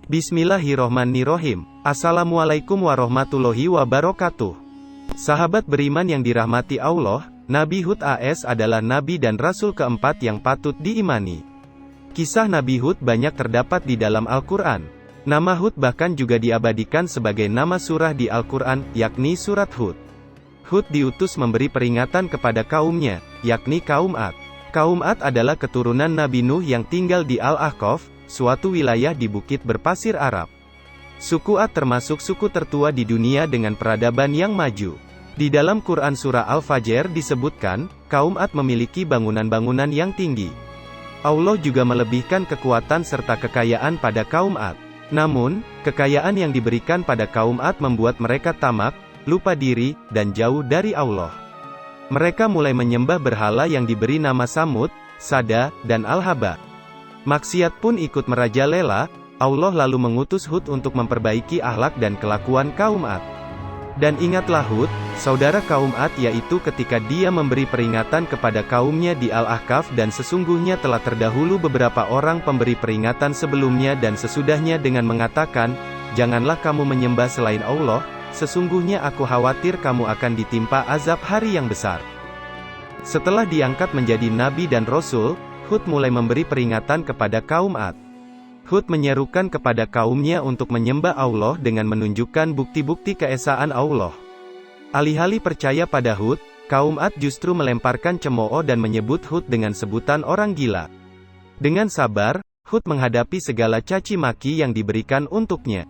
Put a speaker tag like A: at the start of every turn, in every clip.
A: Bismillahirrohmanirrohim. Assalamualaikum warahmatullahi wabarakatuh. Sahabat beriman yang dirahmati Allah, Nabi Hud AS adalah nabi dan rasul keempat yang patut diimani. Kisah Nabi Hud banyak terdapat di dalam Al-Quran. Nama Hud bahkan juga diabadikan sebagai nama surah di Al-Quran, yakni surat Hud. Hud diutus memberi peringatan kepada kaumnya, yakni kaum Ad. Kaum Ad adalah keturunan Nabi Nuh yang tinggal di Al-Ahqaf, suatu wilayah di bukit berpasir Arab. Suku Ad termasuk suku tertua di dunia dengan peradaban yang maju. Di dalam Quran Surah Al-Fajr disebutkan, kaum Ad memiliki bangunan-bangunan yang tinggi. Allah juga melebihkan kekuatan serta kekayaan pada kaum Ad. Namun, kekayaan yang diberikan pada kaum Ad membuat mereka tamak, lupa diri, dan jauh dari Allah. Mereka mulai menyembah berhala yang diberi nama Samud, Sada, dan Al-Haba. Maksiat pun ikut merajalela. Allah lalu mengutus Hud untuk memperbaiki akhlak dan kelakuan kaum Ad. Dan ingatlah Hud, saudara kaum Ad, yaitu ketika dia memberi peringatan kepada kaumnya di Al-Ahqaf, dan sesungguhnya telah terdahulu beberapa orang pemberi peringatan sebelumnya dan sesudahnya dengan mengatakan, janganlah kamu menyembah selain Allah, sesungguhnya aku khawatir kamu akan ditimpa azab hari yang besar. Setelah diangkat menjadi nabi dan rasul, Hud mulai memberi peringatan kepada kaum Ad. Hud menyerukan kepada kaumnya untuk menyembah Allah dengan menunjukkan bukti-bukti keesaan Allah. Alih-alih percaya pada Hud, kaum Ad justru melemparkan cemooh dan menyebut Hud dengan sebutan orang gila. Dengan sabar, Hud menghadapi segala caci maki yang diberikan untuknya.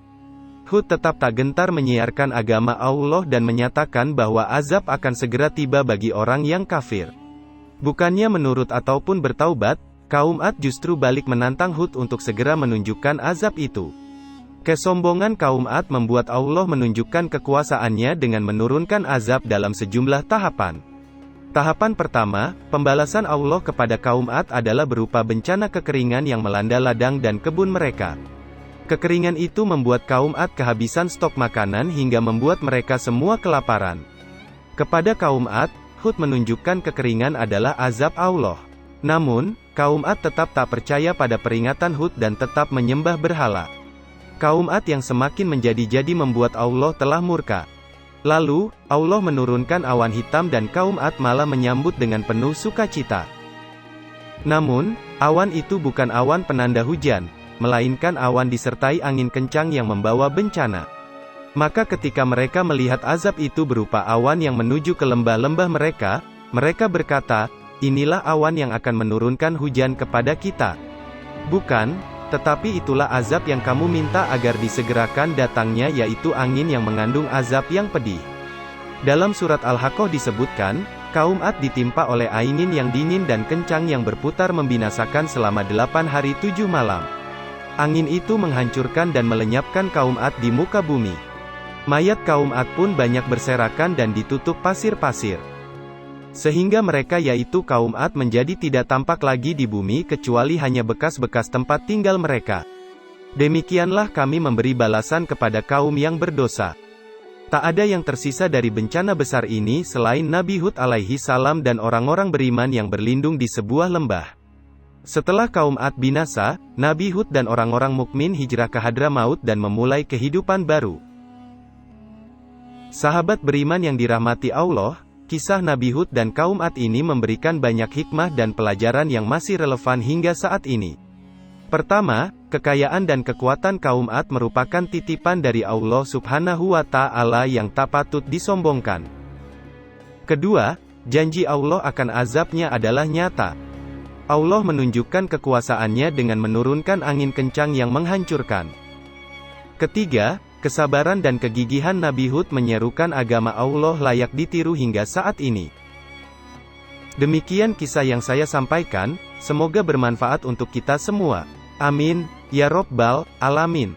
A: Hud tetap tak gentar menyiarkan agama Allah dan menyatakan bahwa azab akan segera tiba bagi orang yang kafir. Bukannya menurut ataupun bertaubat, kaum Ad justru balik menantang Hud untuk segera menunjukkan azab itu. Kesombongan kaum Ad membuat Allah menunjukkan kekuasaannya dengan menurunkan azab dalam sejumlah tahapan. Tahapan pertama, pembalasan Allah kepada kaum Ad adalah berupa bencana kekeringan yang melanda ladang dan kebun mereka. Kekeringan itu membuat kaum Ad kehabisan stok makanan hingga membuat mereka semua kelaparan. Kepada kaum Ad, Hud menunjukkan kekeringan adalah azab Allah. Namun, kaum Ad tetap tak percaya pada peringatan Hud dan tetap menyembah berhala. Kaum Ad yang semakin menjadi-jadi membuat Allah telah murka. Lalu, Allah menurunkan awan hitam dan kaum Ad malah menyambut dengan penuh sukacita. Namun, awan itu bukan awan penanda hujan, melainkan awan disertai angin kencang yang membawa bencana. Maka ketika mereka melihat azab itu berupa awan yang menuju ke lembah-lembah mereka, mereka berkata, inilah awan yang akan menurunkan hujan kepada kita. Bukan, tetapi itulah azab yang kamu minta agar disegerakan datangnya, yaitu angin yang mengandung azab yang pedih. Dalam surat Al-Haqqah disebutkan, kaum Ad ditimpa oleh angin yang dingin dan kencang yang berputar membinasakan selama 8 hari 7 malam. Angin itu menghancurkan dan melenyapkan kaum Ad di muka bumi. Mayat kaum Ad pun banyak berserakan dan ditutup pasir-pasir. Sehingga mereka, yaitu kaum Ad, menjadi tidak tampak lagi di bumi kecuali hanya bekas-bekas tempat tinggal mereka. Demikianlah kami memberi balasan kepada kaum yang berdosa. Tak ada yang tersisa dari bencana besar ini selain Nabi Hud alaihi salam dan orang-orang beriman yang berlindung di sebuah lembah. Setelah kaum Ad binasa, Nabi Hud dan orang-orang mukmin hijrah ke Hadramaut dan memulai kehidupan baru. Sahabat beriman yang dirahmati Allah, kisah Nabi Hud dan kaum Ad ini memberikan banyak hikmah dan pelajaran yang masih relevan hingga saat ini. Pertama, kekayaan dan kekuatan kaum Ad merupakan titipan dari Allah Subhanahu wa Ta'ala yang tak patut disombongkan. Kedua, janji Allah akan azabnya adalah nyata. Allah menunjukkan kekuasaannya dengan menurunkan angin kencang yang menghancurkan. Ketiga, kesabaran dan kegigihan Nabi Hud menyerukan agama Allah layak ditiru hingga saat ini. Demikian kisah yang saya sampaikan, semoga bermanfaat untuk kita semua. Amin, ya Rabbal Alamin.